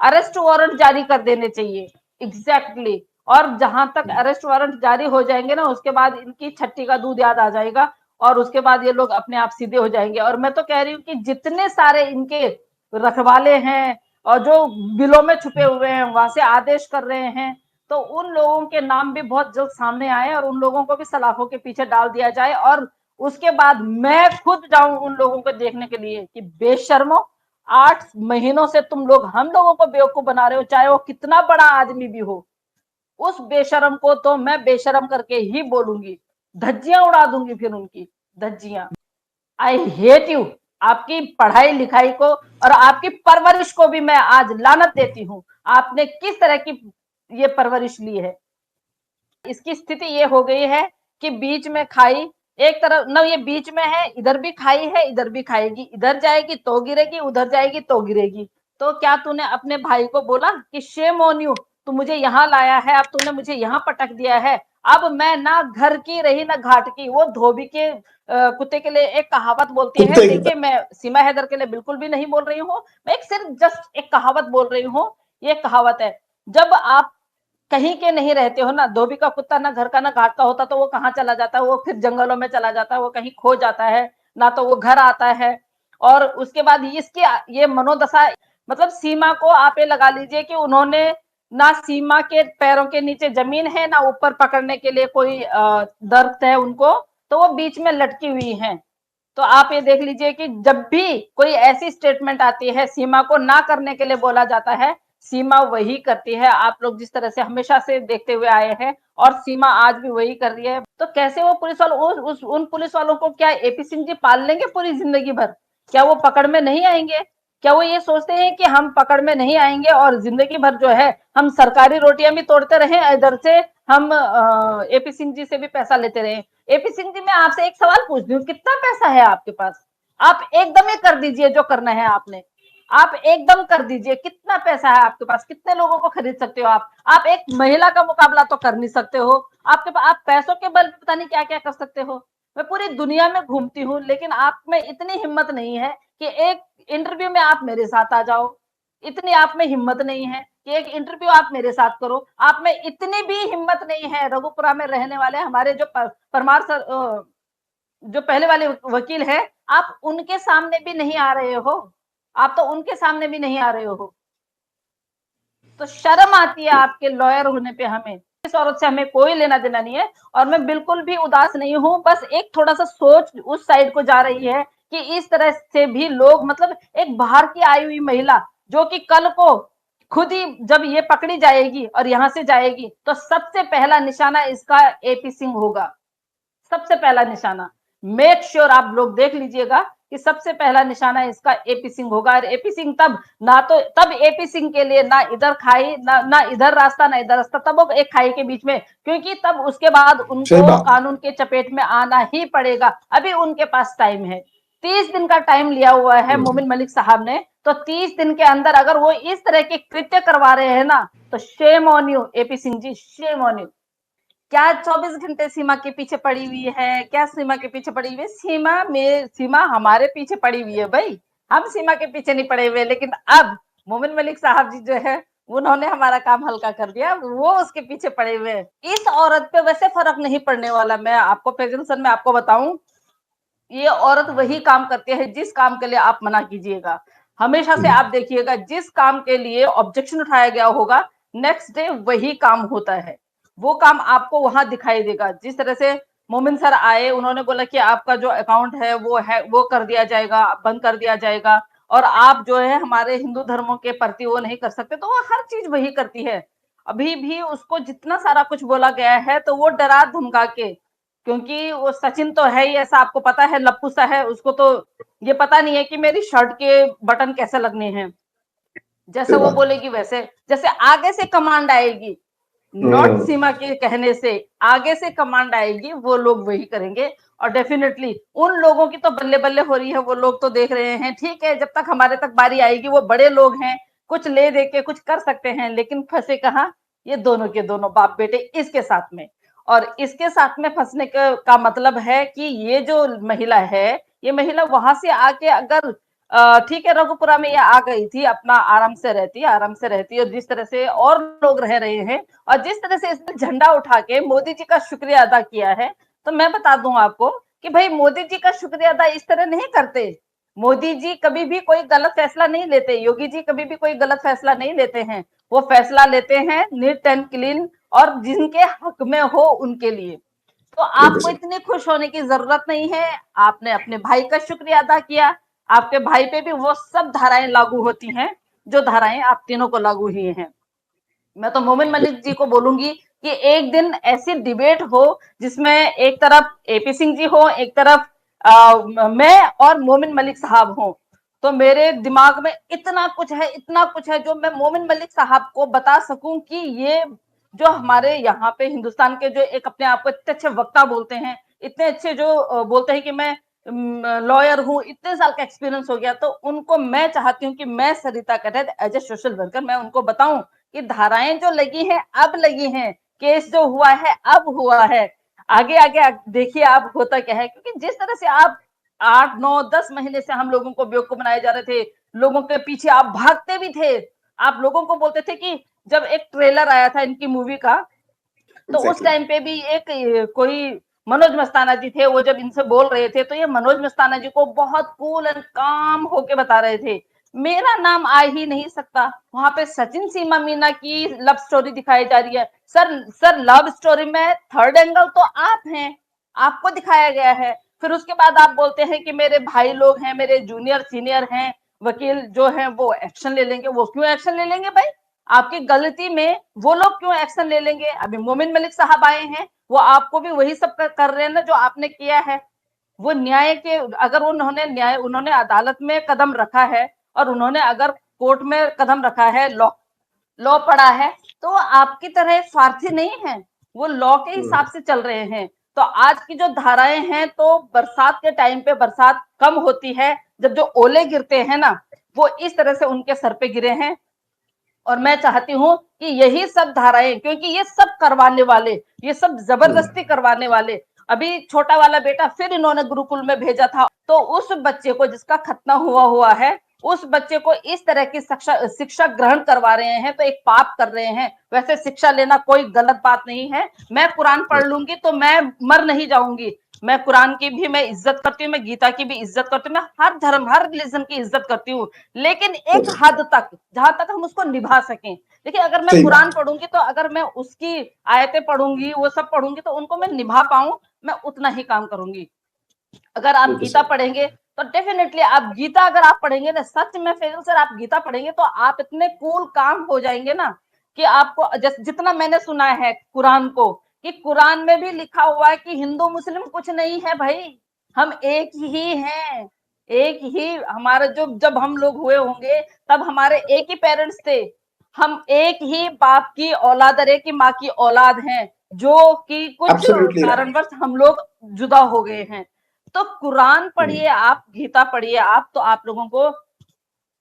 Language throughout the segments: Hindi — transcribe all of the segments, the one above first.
अरेस्ट वारंट जारी कर देने चाहिए। एग्जैक्टली और जहां तक अरेस्ट वारंट जारी हो जाएंगे ना, उसके बाद इनकी छट्टी का दूध याद आ जाएगा और उसके बाद ये लोग अपने आप सीधे हो जाएंगे। और मैं तो कह रही हूँ कि जितने सारे इनके रखवाले हैं और जो बिलों में छुपे हुए हैं, वहां से आदेश कर रहे हैं, तो उन लोगों के नाम भी बहुत जल्द सामने आए और उन लोगों को भी सलाखों के पीछे डाल दिया जाए। और उसके बाद मैं खुद जाऊं उन लोगों को देखने के लिए कि बेशर्मो, 8 महीनों से तुम लोग हम लोगों को बेवकूफ बना रहे हो, चाहे वो कितना बड़ा आदमी भी हो। उस बेशरम को तो मैं बेशरम करके ही बोलूंगी, धज्जियां उड़ा दूंगी फिर उनकी धज्जियां। I hate you. आपकी पढ़ाई लिखाई को और आपकी परवरिश को भी मैं आज लानत देती हूँ। आपने किस तरह की ये परवरिश ली है। इसकी स्थिति ये हो गई है कि बीच में खाई, एक तरफ न ये बीच में है, इधर भी खाई है इधर भी खाएगी, इधर जाएगी तो गिरेगी उधर जाएगी तो गिरेगी। तो क्या तूने अपने भाई को बोला कि शेम ऑन यू, तू मुझे यहाँ लाया है, अब तूने मुझे यहाँ पटक दिया है। अब मैं ना घर की रही ना घाट की। वो धोबी के कुत्ते के लिए एक कहावत बोलती है। कुत्ते की देखिए मैं सीमा हैदर के लिए बिल्कुल भी नहीं बोल रही हूँ, मैं एक सिर्फ जस्ट एक कहावत बोल रही हूँ। ये कहावत है, जब आप कहीं के नहीं रहते हो ना, धोबी का कुत्ता ना घर का ना घाट का होता तो वो कहाँ चला जाता है, वो फिर जंगलों में चला जाता है, वो कहीं खो जाता है, ना तो वो घर आता है। और उसके बाद इसकी ये मनोदशा, मतलब सीमा को आप ये लगा लीजिए कि उन्होंने ना सीमा के पैरों के नीचे जमीन है ना ऊपर पकड़ने के लिए कोई दरख्त है उनको, तो वो बीच में लटकी हुई हैं। तो आप ये देख लीजिए कि जब भी कोई ऐसी स्टेटमेंट आती है, सीमा को ना करने के लिए बोला जाता है, सीमा वही करती है। आप लोग जिस तरह से हमेशा से देखते हुए आए हैं और सीमा आज भी वही कर रही है। तो कैसे वो पुलिस वालों उन पुलिस वालों को क्या एपी सिंह जी पाल लेंगे पूरी जिंदगी भर? क्या वो पकड़ में नहीं आएंगे? क्या वो ये सोचते हैं कि हम पकड़ में नहीं आएंगे और जिंदगी भर जो है हम सरकारी रोटियां भी तोड़ते रहे, इधर से हम एपी सिंह जी से भी पैसा लेते रहे? एपी सिंह जी, मैं आपसे एक सवाल पूछती हूँ, कितना पैसा है आपके पास? आप एकदम ही कर दीजिए जो करना है आपने, आप एकदम कर दीजिए। कितना पैसा है आपके पास? कितने लोगों को खरीद सकते हो आप एक महिला का मुकाबला तो कर नहीं सकते हो। आपके पास आप पैसों के बल पता नहीं क्या क्या कर सकते हो। मैं पूरी दुनिया में घूमती हूँ, लेकिन आप में इतनी हिम्मत नहीं है कि एक इंटरव्यू में आप मेरे साथ आ जाओ। इतनी आप में हिम्मत नहीं है कि एक इंटरव्यू आप मेरे साथ करो। आप में इतनी भी हिम्मत नहीं है। रघुपुरा में रहने वाले हमारे जो परमार सर, जो पहले वाले वकील है, आप उनके सामने भी नहीं आ रहे हो। आप तो उनके सामने भी नहीं आ रहे हो। तो शर्म आती है आपके लॉयर होने पे हमें। इस औरत से हमें कोई लेना देना नहीं है और मैं बिल्कुल भी उदास नहीं हूं। बस एक थोड़ा सा सोच उस साइड को जा रही है कि इस तरह से भी लोग, मतलब एक बाहर की आई हुई महिला जो कि कल को खुद ही जब ये पकड़ी जाएगी और यहां से जाएगी तो सबसे पहला निशाना इसका एपी सिंह होगा। सबसे पहला निशाना मेक श्योर आप लोग देख लीजिएगा कि सबसे पहला निशाना इसका एपी सिंह होगा। और एपी सिंह तब ना, तो तब एपी सिंह के लिए ना इधर खाई ना इधर रास्ता ना इधर रास्ता, तब वो एक खाई के बीच में, क्योंकि तब उसके बाद सही उनको बात। कानून के चपेट में आना ही पड़ेगा। अभी उनके पास टाइम है, 30 दिन का टाइम लिया हुआ है मोमिन मलिक साहब ने। तो 30 दिन के अंदर अगर वो इस तरह के कृत्य करवा रहे हैं ना, तो shame on you AP Singh ji, shame on you. क्या 24 घंटे सीमा के पीछे पड़ी हुई है? क्या सीमा के पीछे पड़ी हुई है? सीमा हमारे पीछे पड़ी हुई है भाई। हम सीमा के पीछे नहीं पड़े हुए, लेकिन अब मोमिन मलिक साहब जी जो है उन्होंने हमारा काम हल्का कर दिया, वो उसके पीछे पड़े हुए हैं। इस औरत पे वैसे फर्क नहीं पड़ने वाला। मैं आपको प्रेजेंटेशन में आपको बताऊं, ये औरत वही काम करती है जिस काम के लिए आप मना कीजिएगा। हमेशा से आप देखिएगा, जिस काम के लिए ऑब्जेक्शन उठाया गया होगा, नेक्स्ट डे वही काम होता है। वो काम आपको वहां दिखाई देगा। जिस तरह से मोमिन सर आए, उन्होंने बोला कि आपका जो अकाउंट है वो कर दिया जाएगा, बंद कर दिया जाएगा, और आप जो है हमारे हिंदू धर्मों के प्रति वो नहीं कर सकते, तो वो हर चीज वही करती है। अभी भी उसको जितना सारा कुछ बोला गया है तो वो डरा धमका के, क्योंकि वो सचिन तो है ही ऐसा, आपको पता है, लप्पू सा है। उसको तो ये पता नहीं है कि मेरी शर्ट के बटन कैसे लगने हैं। जैसे सही वो बात। बोलेगी वैसे, जैसे आगे से कमांड आएगी, नॉट हम्म। सीमा के कहने से, आगे से कमांड आएगी, वो लोग वही करेंगे। और डेफिनेटली उन लोगों की तो बल्ले बल्ले हो रही है, वो लोग तो देख रहे हैं। ठीक है, जब तक हमारे तक बारी आएगी, वो बड़े लोग हैं, कुछ ले दे के कुछ कर सकते हैं, लेकिन फंसे कहाँ? ये दोनों के दोनों बाप बेटे इसके साथ में। और इसके साथ में फंसने का मतलब है कि ये जो महिला है, ये महिला वहां से आके अगर ठीक है, रघुपुरा में ये आ गई थी, अपना आराम से रहती है, और जिस तरह से और लोग रह रहे हैं और जिस तरह से इसने झंडा उठा के मोदी जी का शुक्रिया अदा किया है, तो मैं बता दूं आपको कि भाई मोदी जी का शुक्रिया अदा इस तरह नहीं करते। मोदी जी कभी भी कोई गलत फैसला नहीं लेते, योगी जी कभी भी कोई गलत फैसला नहीं लेते हैं। वो फैसला लेते हैं नीट एंड क्लीन और जिनके हक में हो उनके लिए। तो बिल्कुल आपको सर। इतनी खुश होने की जरूरत नहीं है। आपने अपने भाई का शुक्रिया अदा किया, आपके भाई पे भी वो सब धाराएं लागू होती हैं जो धाराएं आप तीनों को लागू हुई हैं। मैं तो मोमिन मलिक जी को बोलूंगी कि एक दिन ऐसी डिबेट हो जिसमें एक तरफ एपी सिंह जी हो, एक तरफ मैं और मोमिन मलिक साहब हो। तो मेरे दिमाग में इतना कुछ है, इतना कुछ है जो मैं मोमिन मलिक साहब को बता सकूं कि ये जो हमारे यहाँ पे हिंदुस्तान के जो एक अपने आप को इतने अच्छे वक्ता बोलते हैं, इतने अच्छे जो बोलते हैं कि मैं लॉयर हूँ, इतने साल का एक्सपीरियंस हो गया, तो उनको मैं चाहती हूँ कि मैं Sarita Katak as a social worker मैं उनको बताऊं कि धाराएं जो लगी हैं अब लगी हैं, केस जो हुआ है अब हुआ है, आगे आगे देखिए आप होता क्या है। क्योंकि जिस तरह से आप 8 9 10 महीने से हम लोगों को बेवकूफ बनाए जा रहे थे, लोगों के पीछे आप भागते भी थे, आप लोगों को बोलते थे कि जब एक ट्रेलर आया था इनकी मूवी का, तो उस एग्जैक्टली। टाइम पे भी एक कोई मनोज मस्ताना जी थे, वो जब इनसे बोल रहे थे तो ये मनोज मस्ताना जी को बहुत कूल एंड काम होके बता रहे थे, मेरा नाम आ ही नहीं सकता। वहां पे सचिन सीमा मीना की लव स्टोरी दिखाई जा रही है। सर लव स्टोरी में थर्ड एंगल तो आप हैं, आपको दिखाया गया है। फिर उसके बाद आप बोलते हैं कि मेरे भाई लोग हैं, मेरे जूनियर सीनियर हैं, वकील जो हैं वो एक्शन ले लेंगे। वो क्यों एक्शन ले लेंगे भाई? आपकी गलती में वो लोग क्यों एक्शन ले लेंगे? अभी मोमिन मलिक साहब आए हैं, वो आपको भी वही सब कर रहे हैं ना जो आपने किया है। वो न्याय के, अगर उन्होंने अदालत में कदम रखा है और उन्होंने अगर कोर्ट में कदम रखा है, लॉ लॉ पढ़ा है, तो आपकी तरह स्वार्थी नहीं है, वो लॉ के हिसाब से चल रहे हैं। तो आज की जो धाराएं हैं, तो बरसात के टाइम पे बरसात कम होती है, जब जो ओले गिरते हैं ना, वो इस तरह से उनके सर पे गिरे हैं। और मैं चाहती हूँ कि यही सब धाराएं, क्योंकि ये सब करवाने वाले, ये सब जबरदस्ती करवाने वाले, अभी छोटा वाला बेटा फिर इन्होंने गुरुकुल में भेजा था, तो उस बच्चे को जिसका खतना हुआ हुआ है, उस बच्चे को इस तरह की शिक्षा ग्रहण करवा रहे हैं, तो एक पाप कर रहे हैं। वैसे शिक्षा लेना कोई गलत बात नहीं है, मैं कुरान पढ़ लूंगी तो मैं मर नहीं जाऊंगी। मैं कुरान की भी मैं इज्जत करती हूँ, मैं गीता की भी इज्जत करती हूँ, मैं हर धर्म हर रिलीजन की इज्जत करती हूँ, लेकिन एक हद तक, जहां तक हम उसको निभा सकें। देखिए अगर मैं सही कुरान बात है। पढ़ूंगी, तो अगर मैं उसकी आयतें पढ़ूंगी, वो सब पढ़ूंगी, तो उनको मैं निभा पाऊं, मैं उतना ही काम करूंगी। अगर आप बिल्कुल गीता सर। पढ़ेंगे तो डेफिनेटली, आप गीता अगर आप पढ़ेंगे ना, सच में फेजल सर, आप गीता पढ़ेंगे तो आप इतने कूल काम हो जाएंगे ना कि आपको जितना मैंने सुना है कुरान को, कि कुरान में भी लिखा हुआ है कि हिंदू मुस्लिम कुछ नहीं है भाई, हम एक ही हैं। एक ही हमारे, जो जब हम लोग हुए होंगे तब हमारे एक ही पेरेंट्स थे, हम एक ही बाप की औलाद, एक ही माँ की औलाद हैं, जो कि कुछ एब्सोल्युटली राइट। कारणवश हम लोग जुदा हो गए हैं। तो कुरान पढ़िए आप, गीता पढ़िए आप, तो आप लोगों को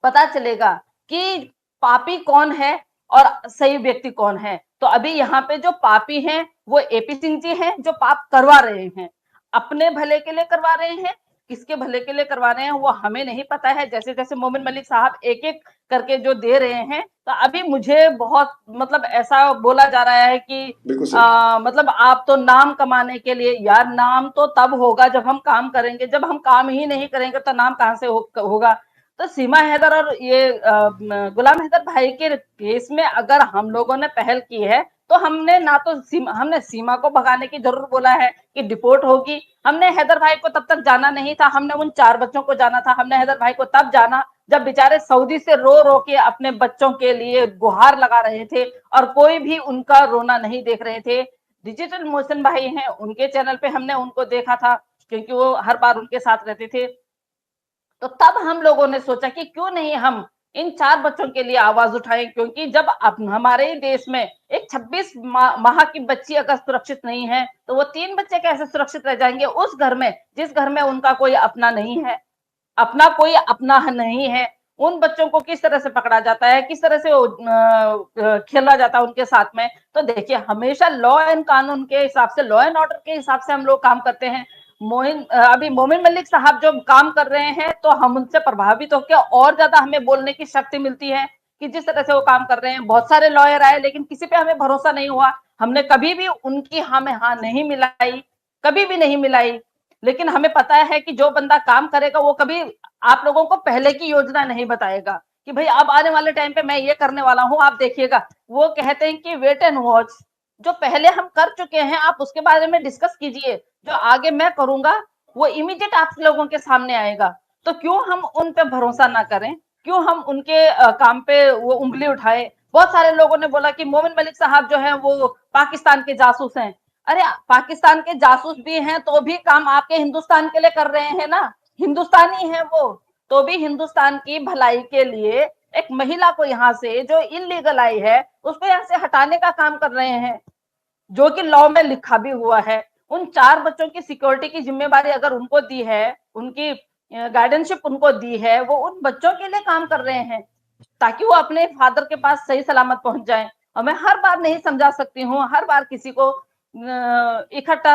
पता चलेगा कि पापी कौन है और सही व्यक्ति कौन है। तो अभी यहाँ पे जो पापी हैं वो एपी सिंह जी हैं, जो पाप करवा रहे हैं, अपने भले के लिए करवा रहे हैं, किसके भले के लिए करवा रहे हैं वो हमें नहीं पता है। जैसे जैसे मोमिन मलिक साहब एक एक करके जो दे रहे हैं, तो अभी मुझे बहुत मतलब ऐसा बोला जा रहा है कि बिल्कुल सर। मतलब आप तो नाम कमाने के लिए, यार नाम तो तब होगा जब हम काम करेंगे, जब हम काम ही नहीं करेंगे तो नाम कहां से होगा। तो सीमा हैदर और ये गुलाम हैदर भाई के केस में अगर हम लोगों ने पहल की है, तो हमने ना तो हमने सीमा को भगाने की जरूर बोला है कि डिपोर्ट होगी, हमने हैदर भाई को तब तक जाना नहीं था, हमने उन 4 बच्चों को जाना था, हमने हैदर भाई को तब जाना जब बेचारे सऊदी से रो रो के अपने बच्चों के लिए गुहार लगा रहे थे और कोई भी उनका रोना नहीं देख रहे थे। डिजिटल मोशन भाई हैं, उनके चैनल पे हमने उनको देखा था, क्योंकि वो हर बार उनके साथ रहते थे। तो तब हम लोगों ने सोचा कि क्यों नहीं हम इन 4 बच्चों के लिए आवाज उठाएं, क्योंकि जब हमारे ही देश में एक 26 माह की बच्ची अगर सुरक्षित नहीं है, तो वो 3 बच्चे कैसे सुरक्षित रह जाएंगे उस घर में, जिस घर में उनका कोई अपना नहीं है, अपना कोई अपना नहीं है। उन बच्चों को किस तरह से पकड़ा जाता है, किस तरह से खेला जाता है उनके साथ में। तो देखिए हमेशा लॉ एंड कानून के हिसाब से, लॉ एंड ऑर्डर के हिसाब से हम लोग काम करते हैं। अभी मोमिन मलिक साहब जो काम कर रहे हैं तो हम उनसे प्रभावित होकर और ज्यादा हमें बोलने की शक्ति मिलती है कि जिस तरह से वो काम कर रहे हैं। बहुत सारे लॉयर आए लेकिन किसी पे हमें भरोसा नहीं हुआ, हमने कभी भी उनकी हाँ में हाँ नहीं मिलाई, कभी भी नहीं मिलाई। लेकिन हमें पता है कि जो बंदा काम करेगा वो कभी आप लोगों को पहले की योजना नहीं बताएगा कि भाई अब आने वाले टाइम पे मैं ये करने वाला हूँ, आप देखिएगा। वो कहते हैं कि वेट एंड वॉच, जो पहले हम कर चुके हैं आप उसके बारे में डिस्कस कीजिए, जो आगे मैं करूंगा वो इमीडिएट आप लोगों के सामने आएगा। तो क्यों हम उन पे भरोसा ना करें, क्यों हम उनके काम पे वो उंगली उठाए। बहुत सारे लोगों ने बोला कि मोमिन मलिक साहब जो है वो पाकिस्तान के जासूस हैं। अरे पाकिस्तान के जासूस भी हैं तो भी काम आपके हिंदुस्तान के लिए कर रहे हैं ना, हिंदुस्तानी है वो, तो भी हिंदुस्तान की भलाई के लिए एक महिला को यहाँ से जो इलीगल आई है उसको यहाँ से हटाने का काम कर रहे हैं, जो कि लॉ में लिखा भी हुआ है। उन 4 बच्चों की सिक्योरिटी की जिम्मेवारी अगर उनको दी है, उनकी गार्डियनशिप उनको दी है, वो उन बच्चों के लिए काम कर रहे हैं ताकि वो अपने फादर के पास सही सलामत पहुंच जाए। और मैं हर बार नहीं समझा सकती हूँ, हर बार किसी को इकट्ठा।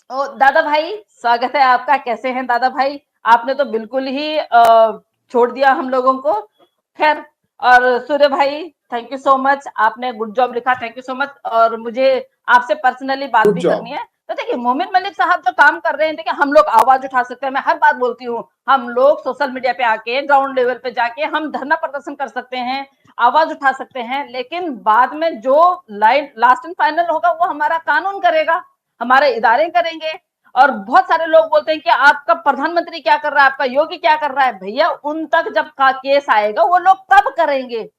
ओ दादा भाई, स्वागत है आपका, कैसे हैं दादा भाई? आपने तो बिल्कुल ही छोड़ दिया हम लोगों को। खैर, और सूर्य भाई थैंक यू सो मच, आपने गुड जॉब लिखा, थैंक यू सो मच। और मुझे आपसे पर्सनली बात गुड भी करनी जॉब। है। तो देखिए मोमिन मलिक साहब जो काम कर रहे हैं, देखिए हम लोग आवाज उठा सकते हैं, मैं हर बार बोलती हूँ, हम लोग सोशल मीडिया पे आके ग्राउंड लेवल पे जाके हम धरना प्रदर्शन कर सकते हैं, आवाज उठा सकते हैं, लेकिन बाद में जो लास्ट एंड फाइनल होगा वो हमारा कानून करेगा, हमारे इदारे करेंगे। और बहुत सारे लोग बोलते हैं कि आपका प्रधानमंत्री क्या कर रहा है, आपका योगी क्या कर रहा है। भैया उन तक जब का केस आएगा वो लोग तब करेंगे।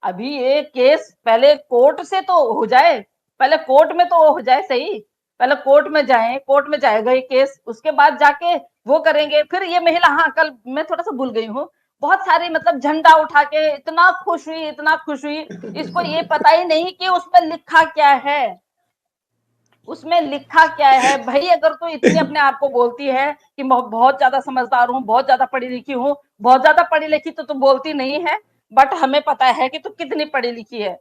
अभी ये केस पहले कोर्ट से तो हो जाए, पहले कोर्ट में तो हो जाए सही, पहले कोर्ट में जाए, कोर्ट में जाएगा ये केस, उसके बाद जाके वो करेंगे। फिर ये महिला, हाँ कल मैं थोड़ा सा भूल गई हूँ, बहुत सारी मतलब झंडा उठा के इतना खुश हुई, इतना खुश हुई। इसको ये पता ही नहीं कि उसमें लिखा क्या है, उसमें लिखा क्या है। भाई अगर तू इतनी अपने आप को बोलती है कि मैं बहुत ज्यादा समझदार हूँ, बहुत ज्यादा पढ़ी लिखी हूँ, बहुत ज्यादा पढ़ी लिखी तो तू बोलती नहीं है, बट हमें पता है कि तू कितनी पढ़ी लिखी है।